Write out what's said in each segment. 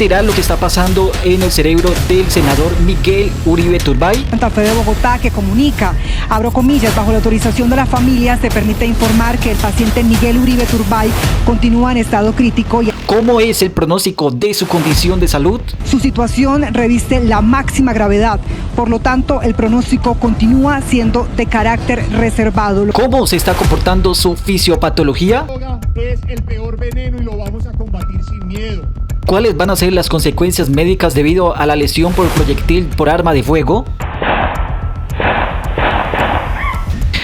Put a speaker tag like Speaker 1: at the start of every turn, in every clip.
Speaker 1: ¿Será lo que está pasando en el cerebro del senador Miguel Uribe Turbay?
Speaker 2: Santa Fe de Bogotá, que comunica, abro comillas, bajo la autorización de la familia se permite informar que el paciente Miguel Uribe Turbay continúa en estado crítico.
Speaker 1: ¿Cómo es el pronóstico de su condición de salud?
Speaker 2: Su situación reviste la máxima gravedad, por lo tanto el pronóstico continúa siendo de carácter reservado.
Speaker 1: ¿Cómo se está comportando su fisiopatología?
Speaker 3: Es el peor veneno y lo vamos a combatir sin miedo.
Speaker 1: ¿Cuáles van a ser las consecuencias médicas debido a la lesión por proyectil por arma de fuego?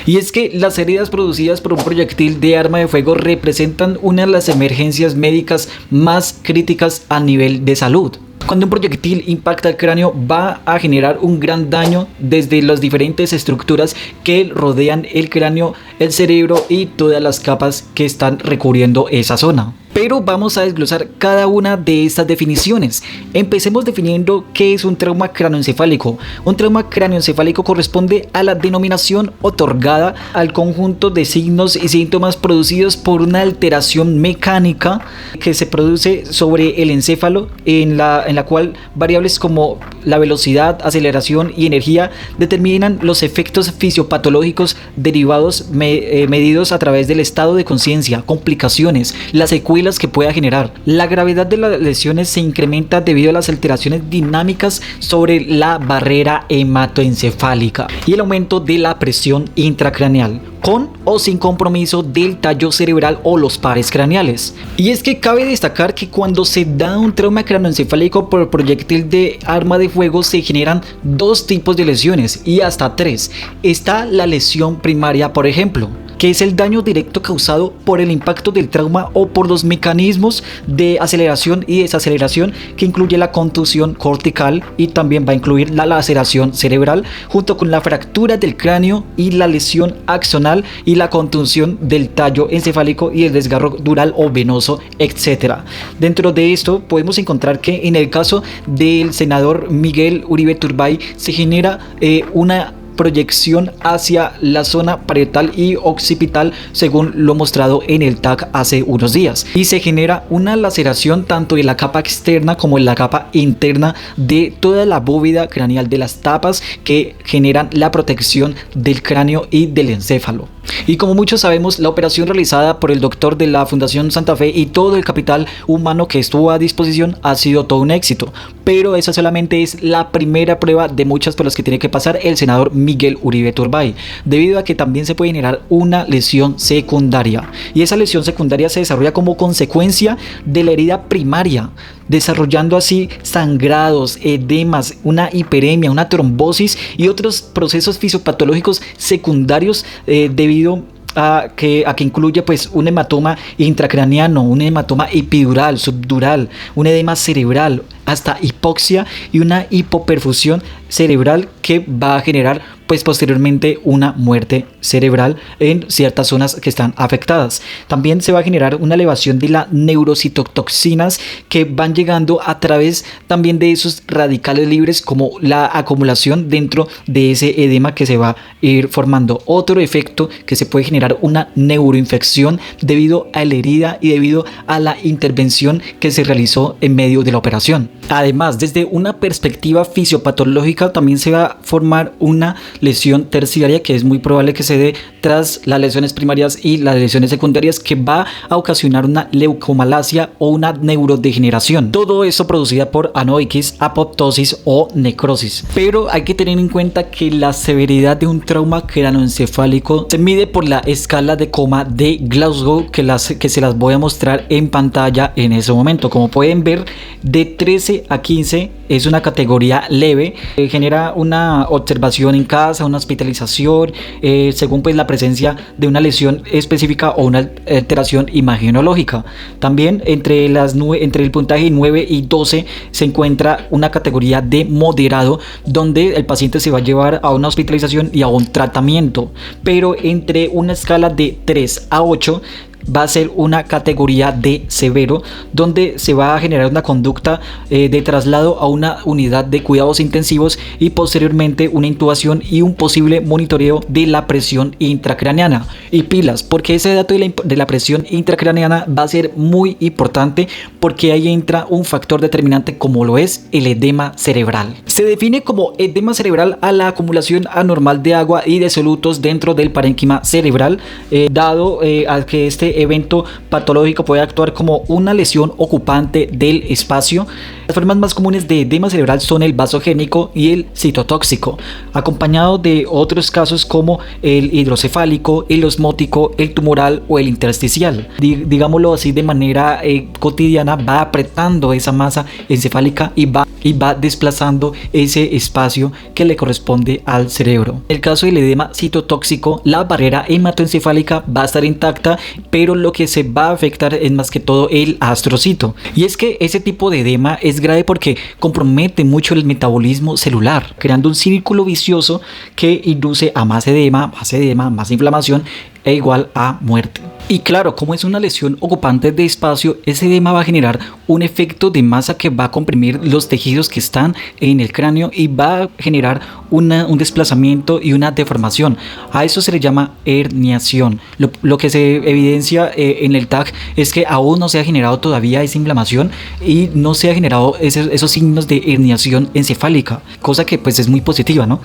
Speaker 1: Y es que las heridas producidas por un proyectil de arma de fuego representan una de las emergencias médicas más críticas a nivel de salud. Cuando un proyectil impacta el cráneo va a generar un gran daño desde las diferentes estructuras que rodean el cráneo, el cerebro y todas las capas que están recubriendo esa zona. Pero vamos a desglosar cada una de estas definiciones. Empecemos definiendo qué es un trauma cráneoencefálico. Un trauma cráneoencefálico corresponde a la denominación otorgada al conjunto de signos y síntomas producidos por una alteración mecánica que se produce sobre el encéfalo en la cual variables como la velocidad, aceleración y energía determinan los efectos fisiopatológicos derivados medidos a través del estado de conciencia, complicaciones, las secuelas que pueda generar. La gravedad de las lesiones se incrementa debido a las alteraciones dinámicas sobre la barrera hematoencefálica y el aumento de la presión intracraneal, con o sin compromiso del tallo cerebral o los pares craneales. Y es que cabe destacar que cuando se da un trauma cráneoencefálico por proyectil de arma de fuego se generan dos tipos de lesiones y hasta tres. Está la lesión primaria, por ejemplo, que es el daño directo causado por el impacto del trauma o por los mecanismos de aceleración y desaceleración, que incluye la contusión cortical y también va a incluir la laceración cerebral junto con la fractura del cráneo y la lesión axonal y la contusión del tallo encefálico y el desgarro dural o venoso, etc. Dentro de esto podemos encontrar que en el caso del senador Miguel Uribe Turbay se genera una proyección hacia la zona parietal y occipital según lo mostrado en el TAC hace unos días, y se genera una laceración tanto en la capa externa como en la capa interna de toda la bóveda craneal de las tapas que generan la protección del cráneo y del encéfalo. Y como muchos sabemos, la operación realizada por el doctor de la Fundación Santa Fe y todo el capital humano que estuvo a disposición ha sido todo un éxito, pero esa solamente es la primera prueba de muchas por las que tiene que pasar el senador Miguel Uribe Turbay, debido a que también se puede generar una lesión secundaria, y esa lesión secundaria se desarrolla como consecuencia de la herida primaria, desarrollando así sangrados, edemas, una hiperemia, una trombosis y otros procesos fisiopatológicos secundarios debido a que incluye pues un hematoma intracraneano, un hematoma epidural, subdural, un edema cerebral, hasta hipoxia y una hipoperfusión cerebral que va a generar pues posteriormente una muerte cerebral en ciertas zonas que están afectadas. También se va a generar una elevación de las neurocitotoxinas que van llegando a través también de esos radicales libres, como la acumulación dentro de ese edema que se va a ir formando. Otro efecto que se puede generar una neuroinfección debido a la herida y debido a la intervención que se realizó en medio de la operación. Además, desde una perspectiva fisiopatológica también se va a formar una lesión terciaria que es muy probable que se dé tras las lesiones primarias y las lesiones secundarias, que va a ocasionar una leucomalacia o una neurodegeneración. Todo eso producida por anoiquis, apoptosis o necrosis. Pero hay que tener en cuenta que la severidad de un trauma cráneoencefálico se mide por la escala de coma de Glasgow, que se las voy a mostrar en pantalla en ese momento. Como pueden ver, de 13 a 15 es una categoría leve, genera una observación en casa, una hospitalización, según pues la presencia de una lesión específica o una alteración imagenológica. También entre el puntaje 9 y 12 se encuentra una categoría de moderado, donde el paciente se va a llevar a una hospitalización y a un tratamiento. Pero entre una escala de 3 a 8 va a ser una categoría D severo, donde se va a generar una conducta de traslado a una unidad de cuidados intensivos y posteriormente una intubación y un posible monitoreo de la presión intracraneana. Y pilas, porque ese dato de la presión intracraneana va a ser muy importante, porque ahí entra un factor determinante como lo es el edema cerebral. Se define como edema cerebral a la acumulación anormal de agua y de solutos dentro del parénquima cerebral, dado a que este evento patológico puede actuar como una lesión ocupante del espacio. Las formas más comunes de edema cerebral son el vasogénico y el citotóxico, acompañado de otros casos como el hidrocefálico, el osmótico, el tumoral o el intersticial. Digámoslo así, de manera cotidiana va apretando esa masa encefálica y va desplazando ese espacio que le corresponde al cerebro. En el caso del edema citotóxico, la barrera hematoencefálica va a estar intacta, pero lo que se va a afectar es más que todo el astrocito. Y es que ese tipo de edema es grave porque compromete mucho el metabolismo celular, creando un círculo vicioso que induce a más edema, más inflamación e igual a muerte. Y claro, como es una lesión ocupante de espacio, ese edema va a generar un efecto de masa que va a comprimir los tejidos que están en el cráneo y va a generar un desplazamiento y una deformación. A eso se le llama herniación. Lo que se evidencia en el TAC es que aún no se ha generado todavía esa inflamación y no se ha generado esos signos de herniación encefálica, cosa que pues es muy positiva, ¿no?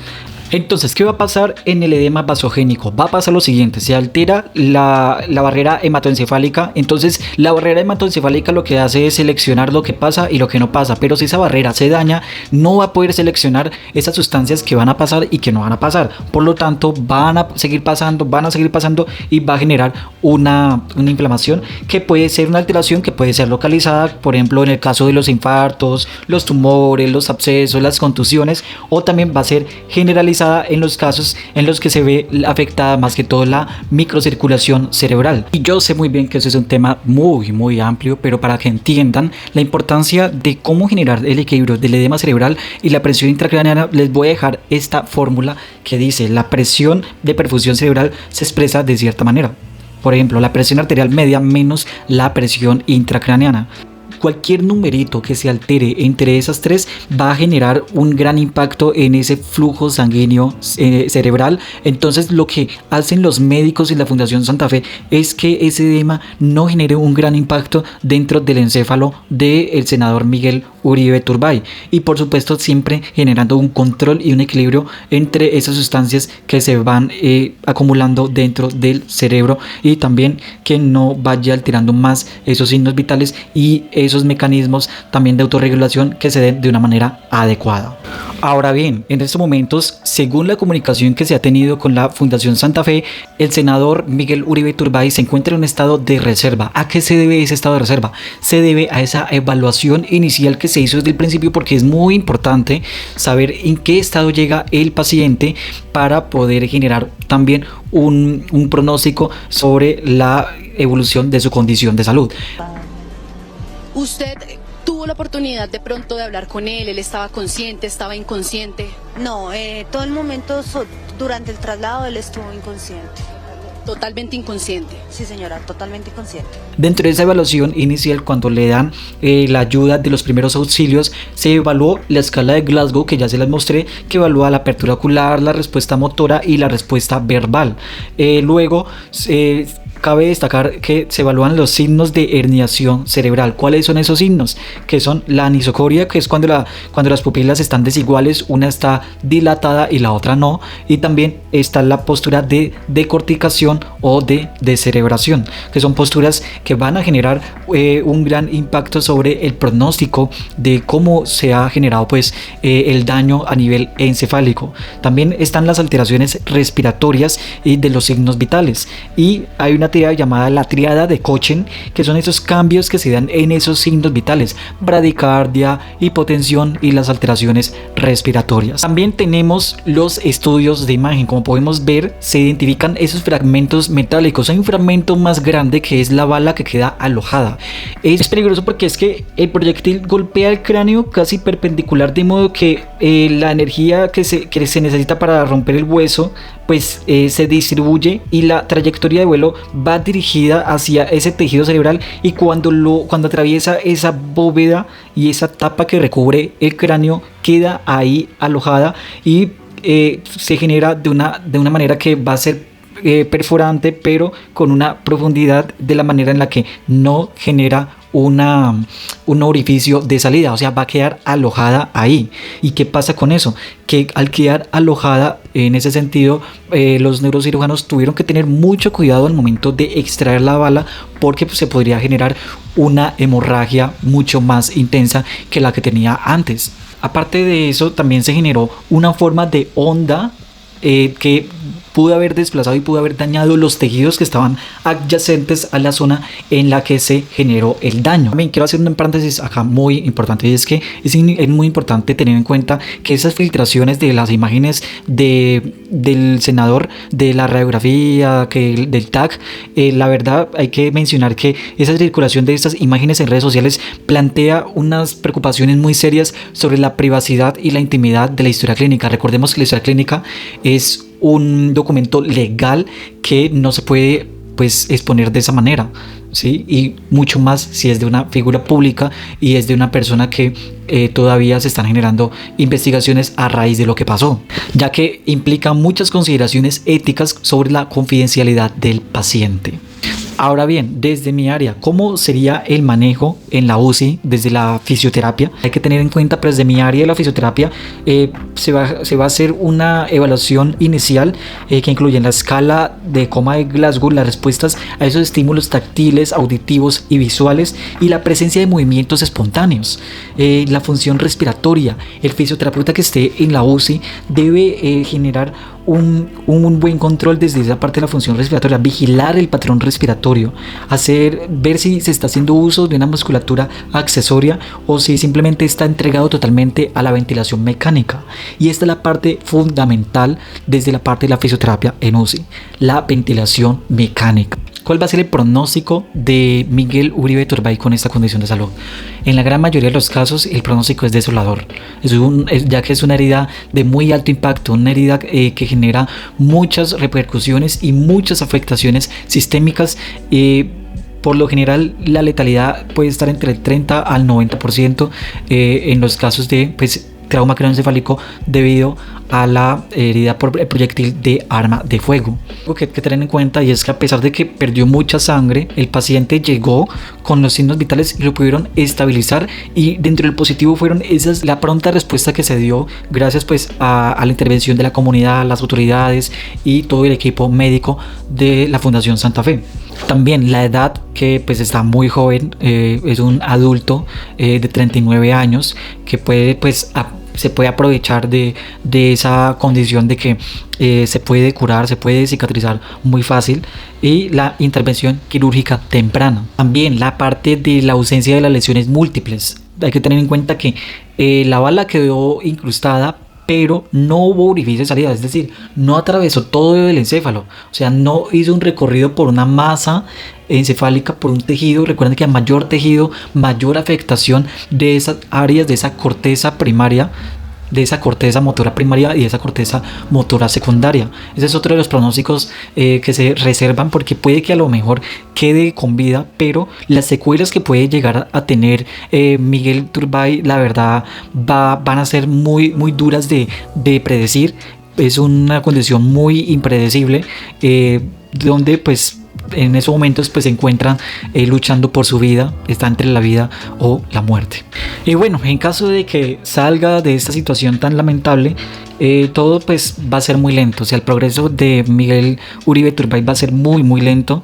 Speaker 1: Entonces, ¿qué va a pasar en el edema vasogénico? Va a pasar lo siguiente: se altera la barrera hematoencefálica. Entonces, la barrera hematoencefálica lo que hace es seleccionar lo que pasa y lo que no pasa. Pero si esa barrera se daña, no va a poder seleccionar esas sustancias que van a pasar y que no van a pasar. Por lo tanto, van a seguir pasando y va a generar una inflamación que puede ser una alteración que puede ser localizada, por ejemplo, en el caso de los infartos, los tumores, los abscesos, las contusiones, o también va a ser generalizada en los casos en los que se ve afectada más que todo la microcirculación cerebral. Y yo sé muy bien que eso es un tema muy amplio, pero para que entiendan la importancia de cómo generar el equilibrio del edema cerebral y la presión intracraneana, les voy a dejar esta fórmula que dice: la presión de perfusión cerebral se expresa de cierta manera. Por ejemplo, la presión arterial media menos la presión intracraneana. Cualquier numerito que se altere entre esas tres va a generar un gran impacto en ese flujo sanguíneo cerebral. Entonces, lo que hacen los médicos en la Fundación Santa Fe es que ese edema no genere un gran impacto dentro del encéfalo del senador Miguel Uribe Turbay, y por supuesto siempre generando un control y un equilibrio entre esas sustancias que se van acumulando dentro del cerebro, y también que no vaya alterando más esos signos vitales y esos mecanismos también de autorregulación que se den de una manera adecuada. Ahora bien, en estos momentos, según la comunicación que se ha tenido con la Fundación Santa Fe, el senador Miguel Uribe Turbay se encuentra en un estado de reserva. ¿A qué se debe ese estado de reserva? Se debe a esa evaluación inicial que se hizo desde el principio, porque es muy importante saber en qué estado llega el paciente para poder generar también un pronóstico sobre la evolución de su condición de salud.
Speaker 4: ¿Usted tuvo la oportunidad de pronto de hablar con él? ¿Él estaba consciente, estaba inconsciente?
Speaker 5: No, todo el momento durante el traslado él estuvo inconsciente.
Speaker 4: Totalmente inconsciente.
Speaker 5: Sí, señora, totalmente inconsciente.
Speaker 1: Dentro de esa evaluación inicial, cuando le dan la ayuda de los primeros auxilios, se evaluó la escala de Glasgow, que ya se las mostré, que evalúa la apertura ocular, la respuesta motora y la respuesta verbal. Luego cabe destacar que se evalúan los signos de herniación cerebral. ¿Cuáles son esos signos? Que son la anisocoria, que es cuando las pupilas están desiguales, una está dilatada y la otra no, y también está la postura de decorticación o de descerebración, que son posturas que van a generar un gran impacto sobre el pronóstico de cómo se ha generado el daño a nivel encefálico. También están las alteraciones respiratorias y de los signos vitales, y hay una teoría llamada la tríada de Kochen, que son esos cambios que se dan en esos signos vitales: bradicardia, hipotensión y las alteraciones respiratorias. También tenemos los estudios de imagen. Como podemos ver, se identifican esos fragmentos metálicos. Hay un fragmento más grande que es la bala que queda alojada. Es peligroso porque es que el proyectil golpea el cráneo casi perpendicular, de modo que la energía que se necesita para romper el hueso se distribuye, y la trayectoria de vuelo va dirigida hacia ese tejido cerebral y cuando atraviesa esa bóveda y esa tapa que recubre el cráneo, queda ahí alojada y se genera de una manera que va a ser perforante, pero con una profundidad de la manera en la que no genera un orificio de salida, o sea, va a quedar alojada ahí. ¿Y qué pasa con eso? Que al quedar alojada en ese sentido, los neurocirujanos tuvieron que tener mucho cuidado al momento de extraer la bala, porque pues, se podría generar una hemorragia mucho más intensa que la que tenía antes. Aparte de eso, también se generó una forma de onda que pudo haber desplazado y pudo haber dañado los tejidos que estaban adyacentes a la zona en la que se generó el daño. También quiero hacer un paréntesis acá muy importante, y es que es muy importante tener en cuenta que esas filtraciones de las imágenes del senador, de la radiografía, del TAC, la verdad hay que mencionar que esa circulación de estas imágenes en redes sociales plantea unas preocupaciones muy serias sobre la privacidad y la intimidad de la historia clínica. Recordemos que la historia clínica es un documento legal que no se puede pues exponer de esa manera, ¿sí? Y mucho más si es de una figura pública y es de una persona que todavía se están generando investigaciones a raíz de lo que pasó, ya que implica muchas consideraciones éticas sobre la confidencialidad del paciente. Ahora bien, desde mi área, ¿cómo sería el manejo en la UCI desde la fisioterapia? Hay que tener en cuenta, pues, desde mi área de la fisioterapia se va a hacer una evaluación inicial que incluye en la escala de coma de Glasgow las respuestas a esos estímulos táctiles, auditivos y visuales, y la presencia de movimientos espontáneos, la función respiratoria. El fisioterapeuta que esté en la UCI debe generar un buen control desde esa parte de la función respiratoria, vigilar el patrón respiratorio, ver si se está haciendo uso de una musculatura accesoria o si simplemente está entregado totalmente a la ventilación mecánica. Y esta es la parte fundamental desde la parte de la fisioterapia en UCI, la ventilación mecánica. ¿Cuál va a ser el pronóstico de Miguel Uribe Turbay con esta condición de salud? En la gran mayoría de los casos el pronóstico es desolador, ya que es una herida de muy alto impacto, una herida que genera muchas repercusiones y muchas afectaciones sistémicas. Por lo general la letalidad puede estar entre el 30 al 90% en los casos de trauma craneoencefálico debido a la herida por el proyectil de arma de fuego. Algo que hay que tener en cuenta, y es que a pesar de que perdió mucha sangre, el paciente llegó con los signos vitales y lo pudieron estabilizar, y dentro del positivo fueron la pronta respuesta que se dio gracias pues a la intervención de la comunidad, las autoridades y todo el equipo médico de la Fundación Santa Fe. También la edad, que pues está muy joven, es un adulto de 39 años que puede se puede aprovechar de esa condición de que se puede curar, se puede cicatrizar muy fácil, y la intervención quirúrgica temprana. También la parte de la ausencia de las lesiones múltiples. Hay que tener en cuenta que la bala quedó incrustada, pero no hubo orificio de salida, es decir, no atravesó todo el encéfalo, o sea, no hizo un recorrido por una masa encefálica, por un tejido. Recuerden que a mayor tejido, mayor afectación de esas áreas, de esa corteza primaria, de esa corteza motora primaria y de esa corteza motora secundaria. Ese es otro de los pronósticos que se reservan, porque puede que a lo mejor quede con vida, pero las secuelas que puede llegar a tener Miguel Turbay, la verdad, van a ser muy, muy duras de predecir. Es una condición muy impredecible, donde pues en esos momentos pues se encuentran luchando por su vida, está entre la vida o la muerte. Y bueno, en caso de que salga de esta situación tan lamentable, todo pues va a ser muy lento. O sea, el progreso de Miguel Uribe Turbay va a ser muy muy lento,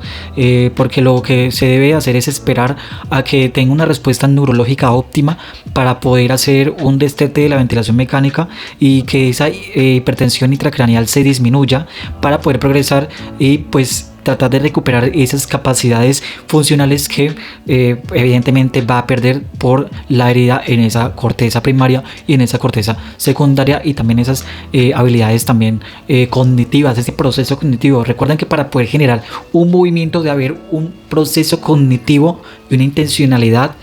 Speaker 1: porque lo que se debe hacer es esperar a que tenga una respuesta neurológica óptima para poder hacer un destete de la ventilación mecánica y que esa hipertensión intracraneal se disminuya para poder progresar y pues tratar de recuperar esas capacidades funcionales que evidentemente va a perder por la herida en esa corteza primaria y en esa corteza secundaria, y también esas habilidades también cognitivas, ese proceso cognitivo. Recuerden que para poder generar un movimiento debe haber un proceso cognitivo y una intencionalidad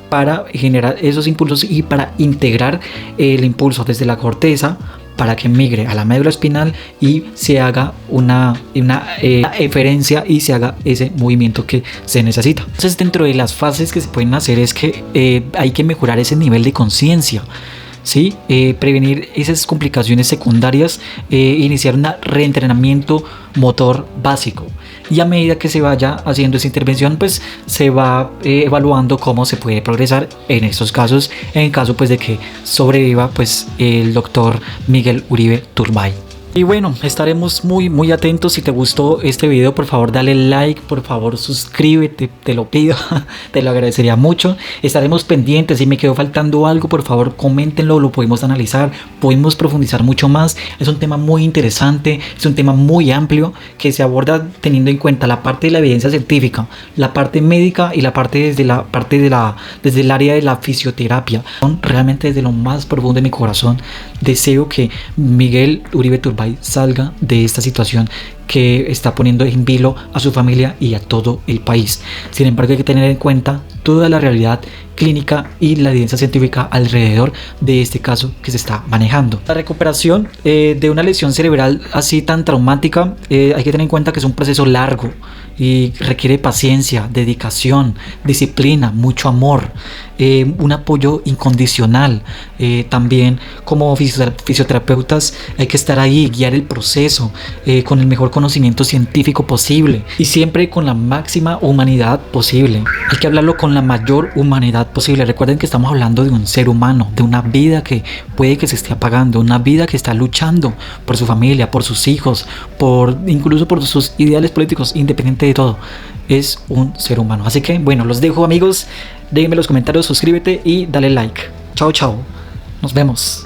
Speaker 1: para generar esos impulsos y para integrar el impulso desde la corteza para que migre a la médula espinal y se haga una eferencia y se haga ese movimiento que se necesita. Entonces, dentro de las fases que se pueden hacer es que hay que mejorar ese nivel de conciencia, ¿sí? Prevenir esas complicaciones secundarias, iniciar un reentrenamiento motor básico, y a medida que se vaya haciendo esa intervención, pues se va evaluando cómo se puede progresar en estos casos, en caso pues de que sobreviva pues el doctor Miguel Uribe Turbay. Y bueno, estaremos muy atentos. Si te gustó este video, por favor dale like, por favor suscríbete, te lo pido, te lo agradecería mucho. Estaremos pendientes. Si me quedó faltando algo, por favor coméntenlo, lo podemos analizar, podemos profundizar mucho más. Es un tema muy interesante, es un tema muy amplio que se aborda teniendo en cuenta la parte de la evidencia científica, la parte médica y la parte desde el área de la fisioterapia. Realmente desde lo más profundo de mi corazón deseo que Miguel Uribe Turbay salga de esta situación que está poniendo en vilo a su familia y a todo el país. Sin embargo, hay que tener en cuenta toda la realidad clínica y la evidencia científica alrededor de este caso que se está manejando. La recuperación de una lesión cerebral así tan traumática, hay que tener en cuenta que es un proceso largo y requiere paciencia, dedicación, disciplina, mucho amor, un apoyo incondicional. También como fisioterapeutas hay que estar ahí, guiar el proceso con el mejor conocimiento científico posible y siempre con la máxima humanidad posible. Hay que hablarlo con la mayor humanidad posible. Recuerden que estamos hablando de un ser humano, de una vida que puede que se esté apagando, una vida que está luchando por su familia, por sus hijos, incluso por sus ideales políticos, independiente de todo. Es un ser humano. Así que bueno, los dejo, amigos. Déjenme en los comentarios, suscríbete y dale like. Chao, chao. Nos vemos.